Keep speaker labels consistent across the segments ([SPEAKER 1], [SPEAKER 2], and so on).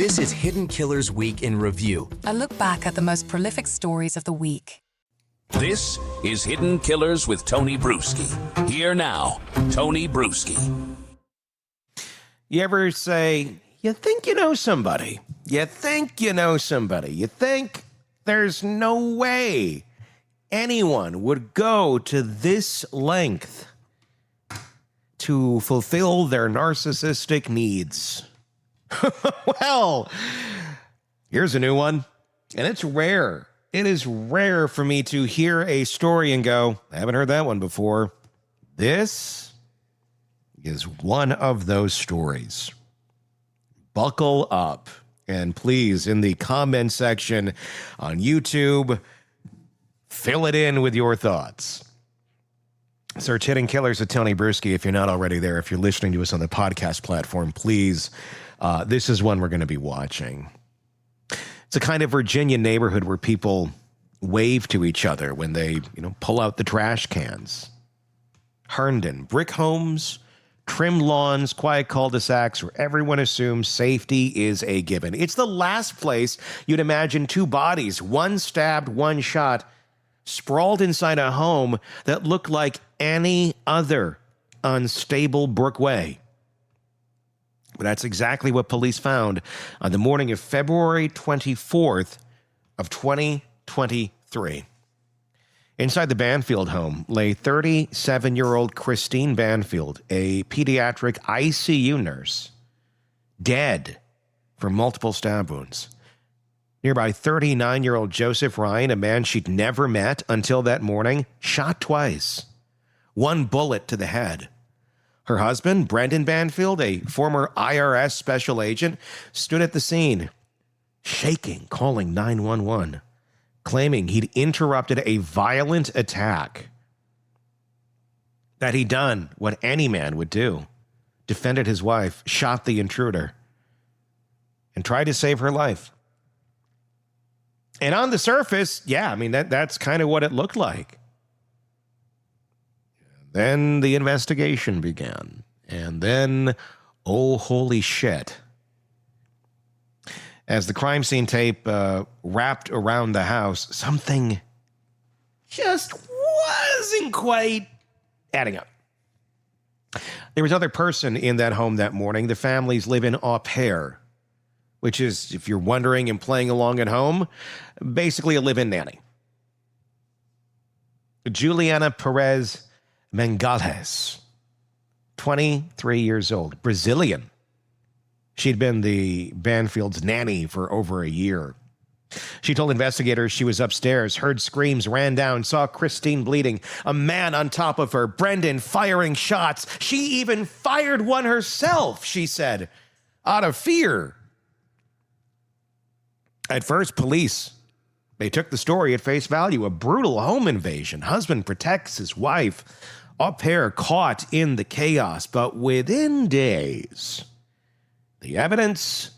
[SPEAKER 1] This is Hidden Killers Week in Review.
[SPEAKER 2] A look back at the most prolific stories of the week.
[SPEAKER 3] This is Hidden Killers with Tony Brueski. Here now, Tony Brueski.
[SPEAKER 4] You ever say, you think you know somebody? You think you know somebody. You think there's no way anyone would go to this length to fulfill their narcissistic needs. Well, here's a new one, and it's rare. It is rare for me to hear a story and go, I haven't heard that one before. This is one of those stories. Buckle up, and please, in the comment section on YouTube, fill it in with your thoughts. Search Hidden Killers with Tony Brueski if you're not already there. If you're listening to us on the podcast platform, please, this is one we're going to be watching. It's a kind of Virginia neighborhood where people wave to each other when they, pull out the trash cans. Herndon, brick homes, trim lawns, quiet cul-de-sacs where everyone assumes safety is a given. It's the last place you'd imagine two bodies, one stabbed, one shot, sprawled inside a home that looked like any other unstable brookway. But that's exactly what police found on the morning of February 24th of 2023. Inside the Banfield home lay 37-year-old Christine Banfield, a pediatric ICU nurse, dead from multiple stab wounds. Nearby, 39-year-old Joseph Ryan, a man she'd never met until that morning, shot twice. One bullet to the head. Her husband, Brendan Banfield, a former IRS special agent, stood at the scene, shaking, calling 911, claiming he'd interrupted a violent attack. That he'd done what any man would do, defended his wife, shot the intruder, and tried to save her life. And on the surface, that's kind of what it looked like. Then the investigation began. And then, oh, holy shit. As the crime scene tape wrapped around the house, something just wasn't quite adding up. There was another person in that home that morning. The family's live-in au pair, which is, if you're wondering and playing along at home, basically a live-in nanny. Juliana Peres Magalhães, 23 years old, Brazilian. She'd been the Banfield's nanny for over a year. She told investigators she was upstairs, heard screams, ran down, saw Christine bleeding, a man on top of her, Brendan firing shots. She even fired one herself, she said, out of fear. At first, police, they took the story at face value, a brutal home invasion. Husband protects his wife, au pair caught in the chaos. But within days, the evidence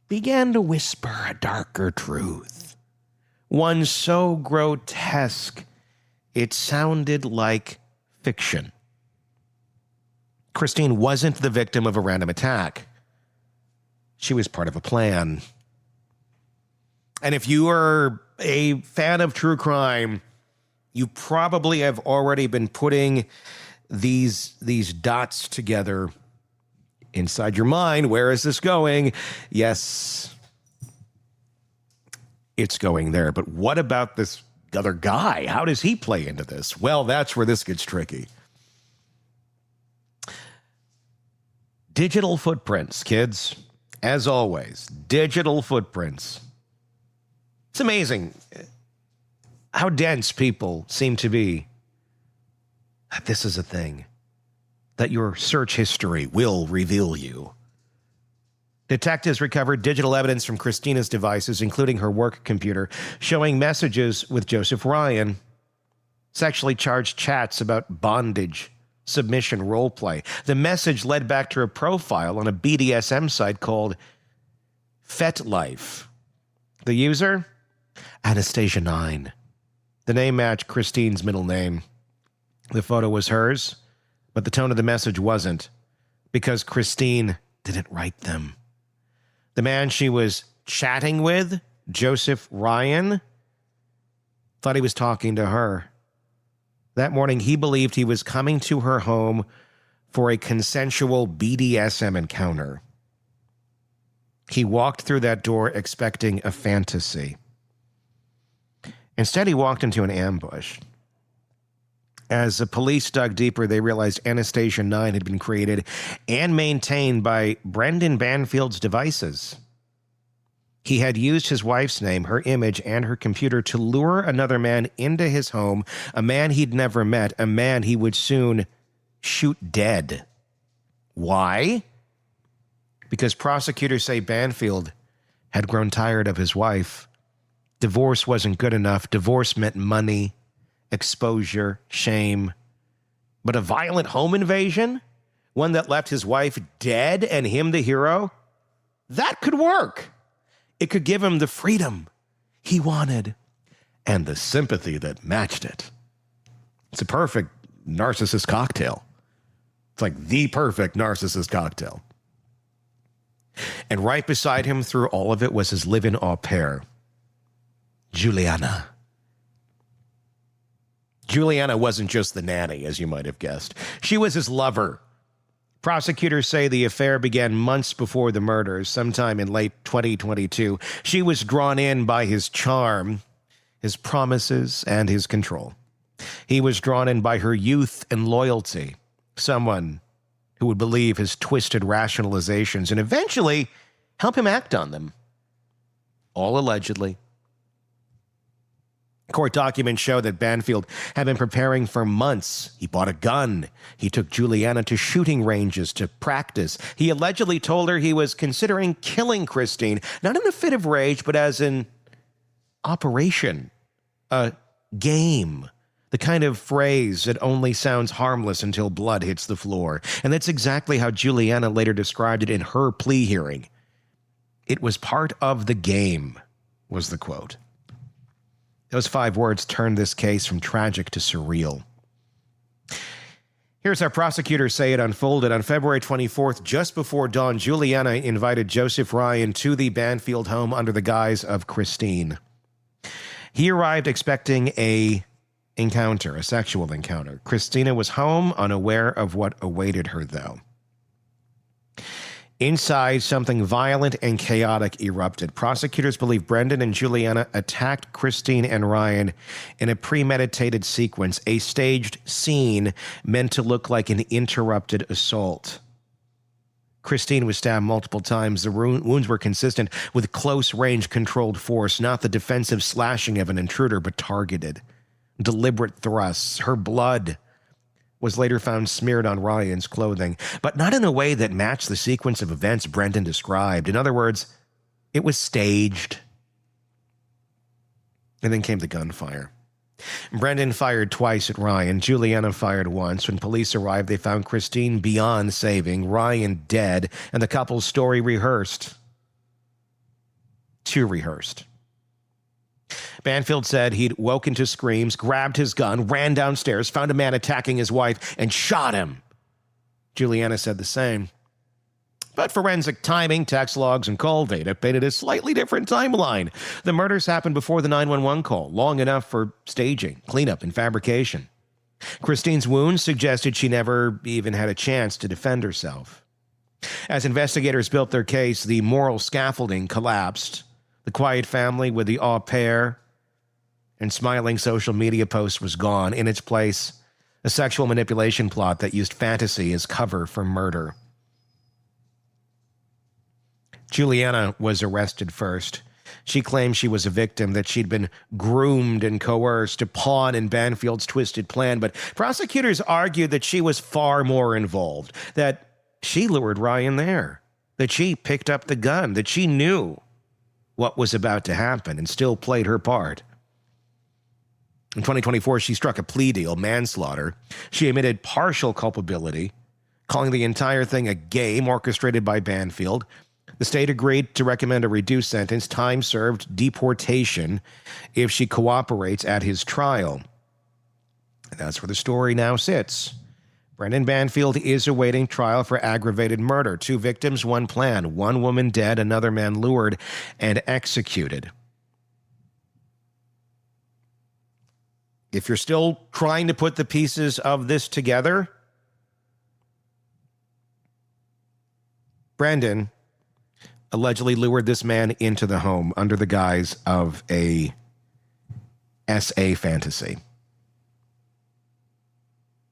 [SPEAKER 4] began to whisper a darker truth. One so grotesque, it sounded like fiction. Christine wasn't the victim of a random attack. She was part of a plan. And if you are a fan of true crime, you probably have already been putting these dots together inside your mind. Where is this going? Yes, it's going there. But what about this other guy? How does he play into this? Well, that's where this gets tricky. Digital footprints, kids. As always, digital footprints. It's amazing how dense people seem to be. This is a thing that your search history will reveal you. Detectives recovered digital evidence from Christina's devices, including her work computer, showing messages with Joseph Ryan, sexually charged chats about bondage, submission role play. The message led back to a profile on a BDSM site called FetLife. The user? Anastasia 9. The name matched Christine's middle name. The photo was hers, but the tone of the message wasn't, because Christine didn't write them. The man she was chatting with, Joseph Ryan, thought he was talking to her. That morning, he believed he was coming to her home for a consensual BDSM encounter. He walked through that door expecting a fantasy. Instead, he walked into an ambush. As the police dug deeper, they realized Anastasia 9 had been created and maintained by Brendan Banfield's devices. He had used his wife's name, her image, and her computer to lure another man into his home, a man he'd never met, a man he would soon shoot dead. Why? Because prosecutors say Banfield had grown tired of his wife. Divorce wasn't good enough. Divorce meant money, exposure, shame. But a violent home invasion? One that left his wife dead and him the hero? That could work. It could give him the freedom he wanted and the sympathy that matched it. It's a perfect narcissist cocktail. It's like the perfect narcissist cocktail. And right beside him through all of it was his live-in au pair, Juliana. Juliana wasn't just the nanny, as you might have guessed. She was his lover. Prosecutors say the affair began months before the murders, sometime in late 2022. She was drawn in by his charm, his promises, and his control. He was drawn in by her youth and loyalty, someone who would believe his twisted rationalizations and eventually help him act on them. All allegedly. Court documents show that Banfield had been preparing for months. He bought a gun. He took Juliana to shooting ranges to practice. He allegedly told her he was considering killing Christine, not in a fit of rage, but as an operation, a game. The kind of phrase that only sounds harmless until blood hits the floor. And that's exactly how Juliana later described it in her plea hearing. It was part of the game, was the quote. Those 5 words turned this case from tragic to surreal. Here's how prosecutors say it unfolded. On February 24th, just before dawn, Juliana invited Joseph Ryan to the Banfield home under the guise of Christine. He arrived expecting a sexual encounter. Christina was home, unaware of what awaited her, though. Inside, something violent and chaotic erupted. Prosecutors believe Brendan and Juliana attacked Christine and Ryan in a premeditated sequence, a staged scene meant to look like an interrupted assault. Christine was stabbed multiple times. The wounds were consistent with close-range controlled force, not the defensive slashing of an intruder, but targeted. Deliberate thrusts. Her blood was later found smeared on Ryan's clothing, but not in a way that matched the sequence of events Brendan described. In other words, it was staged. And then came the gunfire. Brendan fired twice at Ryan. Juliana fired once. When police arrived, they found Christine beyond saving, Ryan dead, and the couple's story rehearsed. Too rehearsed. Banfield said he'd woken to screams, grabbed his gun, ran downstairs, found a man attacking his wife, and shot him. Juliana said the same. But forensic timing, text logs, and call data painted a slightly different timeline. The murders happened before the 911 call, long enough for staging, cleanup, and fabrication. Christine's wounds suggested she never even had a chance to defend herself. As investigators built their case, the moral scaffolding collapsed. The quiet family with the au pair and smiling social media posts was gone. In its place, a sexual manipulation plot that used fantasy as cover for murder. Juliana was arrested first. She claimed she was a victim, that she'd been groomed and coerced to pawn in Banfield's twisted plan, but prosecutors argued that she was far more involved, that she lured Ryan there, that she picked up the gun, that she knew what was about to happen and still played her part. In 2024, she struck a plea deal, manslaughter. She admitted partial culpability, calling the entire thing a game orchestrated by Banfield. The state agreed to recommend a reduced sentence, time served, deportation, if she cooperates at his trial. And that's where the story now sits. Brendan Banfield is awaiting trial for aggravated murder. 2 victims, 1 plan. 1 woman dead, another man lured and executed. If you're still trying to put the pieces of this together, Brendan allegedly lured this man into the home under the guise of a SA fantasy.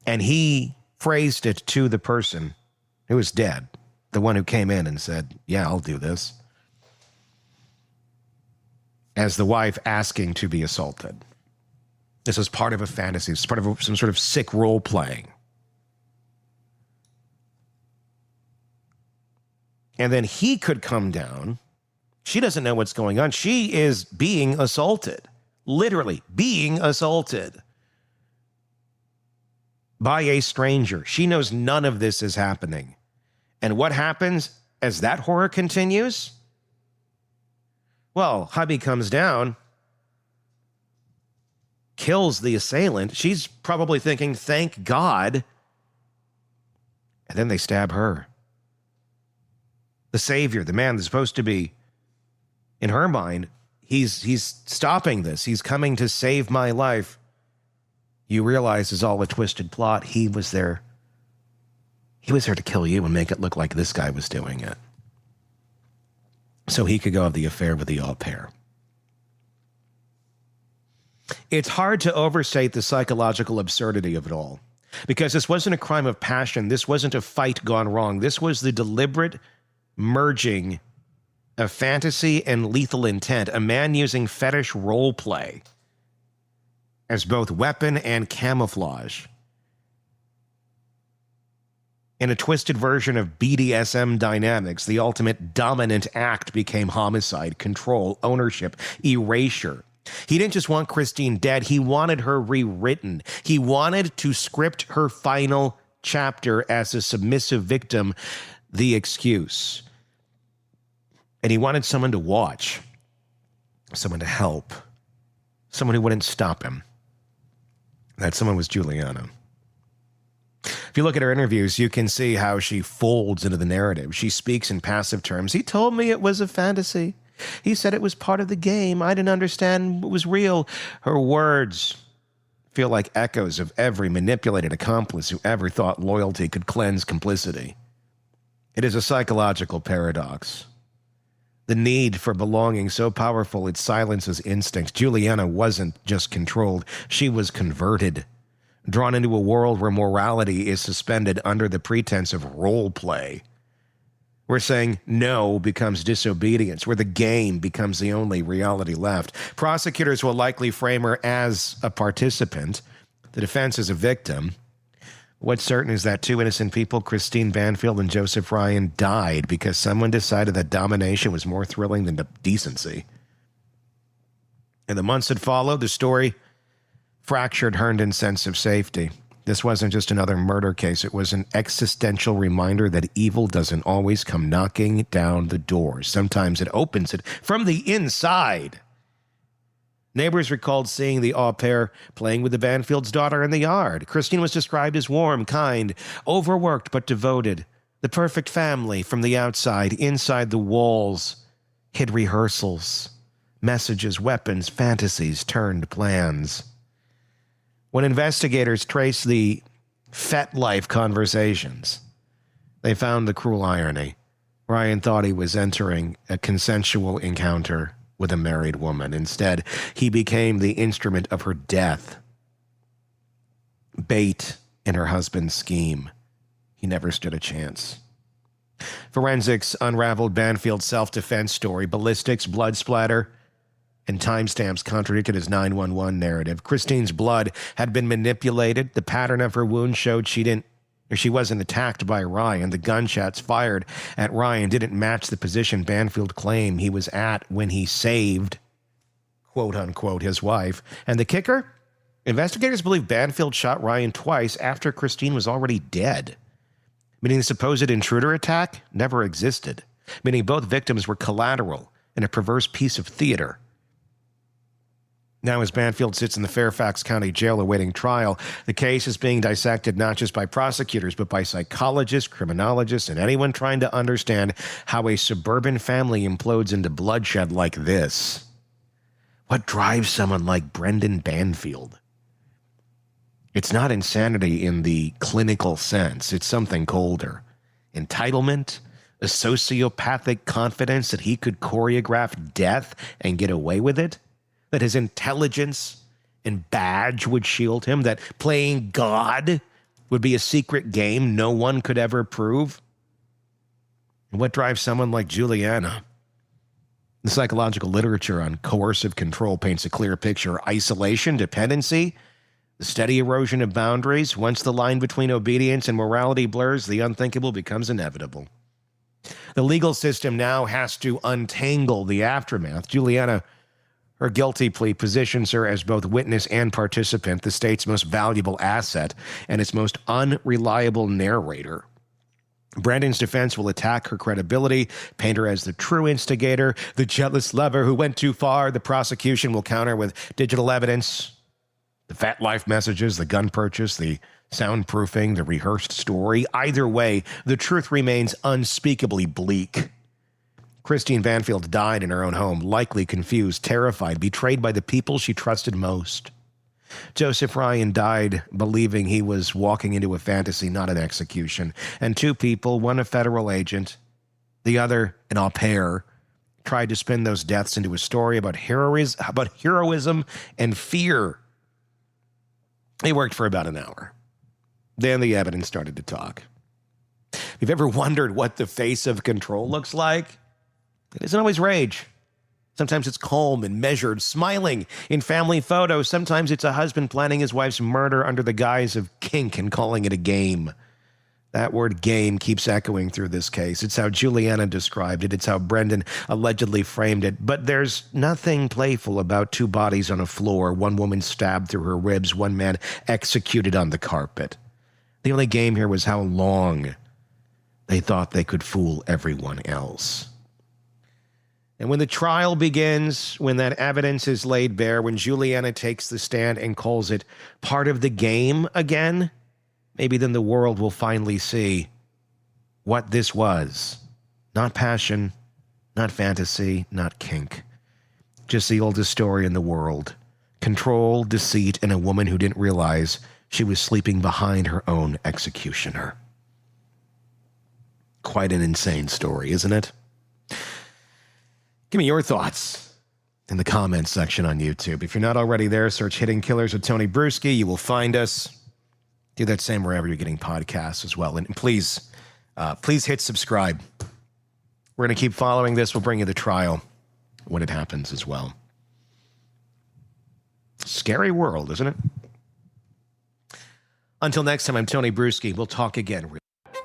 [SPEAKER 4] And he phrased it to the person who was dead, the one who came in and said, yeah, I'll do this, as the wife asking to be assaulted. This was part of a fantasy. It's part of some sort of sick role playing. And then he could come down. She doesn't know what's going on. She is being assaulted, literally being assaulted by a stranger. She knows none of this is happening. And what happens as that horror continues? Well, hubby comes down, kills the assailant. She's probably thinking, thank God. And then they stab her. The savior, the man that's supposed to be, in her mind, he's stopping this. He's coming to save my life. You realize it's all a twisted plot. He was there. He was there to kill you and make it look like this guy was doing it, so he could go have the affair with the au pair. It's hard to overstate the psychological absurdity of it all, because this wasn't a crime of passion. This wasn't a fight gone wrong. This was the deliberate merging of fantasy and lethal intent, a man using fetish role play as both weapon and camouflage. In a twisted version of BDSM dynamics, the ultimate dominant act became homicide, control, ownership, erasure. He didn't just want Christine dead, he wanted her rewritten. He wanted to script her final chapter as a submissive victim, the excuse. And he wanted someone to watch, someone to help, someone who wouldn't stop him. That someone was Juliana. If you look at her interviews, you can see how she folds into the narrative. She speaks in passive terms. He told me it was a fantasy. He said it was part of the game. I didn't understand what was real. Her words feel like echoes of every manipulated accomplice who ever thought loyalty could cleanse complicity. It is a psychological paradox. The need for belonging so powerful it silences instincts. Juliana wasn't just controlled. She was converted, drawn into a world where morality is suspended under the pretense of role play, where saying no becomes disobedience, where the game becomes the only reality left. Prosecutors will likely frame her as a participant, the defense as a victim. What's certain is that 2 innocent people, Christine Banfield and Joseph Ryan, died because someone decided that domination was more thrilling than decency. In the months that followed, the story fractured Herndon's sense of safety. This wasn't just another murder case. It was an existential reminder that evil doesn't always come knocking down the door. Sometimes it opens it from the inside. Neighbors recalled seeing the au pair playing with the Banfield's daughter in the yard. Christine was described as warm, kind, overworked but devoted. The perfect family from the outside. Inside the walls hid rehearsals, messages, weapons, fantasies, turned plans. When investigators traced the FetLife conversations, they found the cruel irony. Ryan thought he was entering a consensual encounter with a married woman. Instead, he became the instrument of her death. Bait in her husband's scheme. He never stood a chance. Forensics unraveled Banfield's self-defense story. Ballistics, blood splatter, and timestamps contradicted his 911 narrative. Christine's blood had been manipulated. The pattern of her wound showed she wasn't attacked by Ryan. The gunshots fired at Ryan didn't match the position Banfield claimed he was at when he saved, quote unquote, his wife. And the kicker? Investigators believe Banfield shot Ryan twice after Christine was already dead, meaning the supposed intruder attack never existed, meaning both victims were collateral in a perverse piece of theater. Now, as Banfield sits in the Fairfax County Jail awaiting trial, the case is being dissected not just by prosecutors, but by psychologists, criminologists, and anyone trying to understand how a suburban family implodes into bloodshed like this. What drives someone like Brendan Banfield? It's not insanity in the clinical sense. It's something colder. Entitlement, a sociopathic confidence that he could choreograph death and get away with it, that his intelligence and badge would shield him, that playing God would be a secret game no one could ever prove. And what drives someone like Juliana? The psychological literature on coercive control paints a clear picture. Isolation, dependency, the steady erosion of boundaries. Once the line between obedience and morality blurs, the unthinkable becomes inevitable. The legal system now has to untangle the aftermath. Juliana, her guilty plea positions her as both witness and participant, the state's most valuable asset and its most unreliable narrator. Brandon's defense will attack her credibility, paint her as the true instigator, the jealous lover who went too far. The prosecution will counter with digital evidence, the FetLife messages, the gun purchase, the soundproofing, the rehearsed story. Either way, the truth remains unspeakably bleak. Christine Banfield died in her own home, likely confused, terrified, betrayed by the people she trusted most. Joseph Ryan died believing he was walking into a fantasy, not an execution. And two people, one a federal agent, the other an au pair, tried to spin those deaths into a story about heroism and fear. It worked for about an hour. Then the evidence started to talk. If you've ever wondered what the face of control looks like, it isn't always rage. Sometimes it's calm and measured, smiling in family photos. Sometimes it's a husband planning his wife's murder under the guise of kink and calling it a game. That word game keeps echoing through this case. It's how Juliana described it. It's how Brendan allegedly framed it. But there's nothing playful about two bodies on a floor, one woman stabbed through her ribs, one man executed on the carpet. The only game here was how long they thought they could fool everyone else. And when the trial begins, when that evidence is laid bare, when Juliana takes the stand and calls it part of the game again, maybe then the world will finally see what this was. Not passion, not fantasy, not kink. Just the oldest story in the world. Control, deceit, and a woman who didn't realize she was sleeping behind her own executioner. Quite an insane story, isn't it? Give me your thoughts in the comments section on YouTube. If you're not already there, search Hidden Killers with Tony Brueski. You will find us. Do that same wherever you're getting podcasts as well. And please hit subscribe. We're going to keep following this. We'll bring you the trial when it happens as well. Scary world, isn't it? Until next time, I'm Tony Brueski. We'll talk again.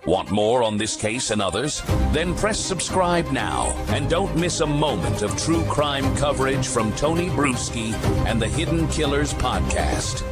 [SPEAKER 3] Want more on this case and others? Then press subscribe now and don't miss a moment of true crime coverage from Tony Brueski and the Hidden Killers podcast.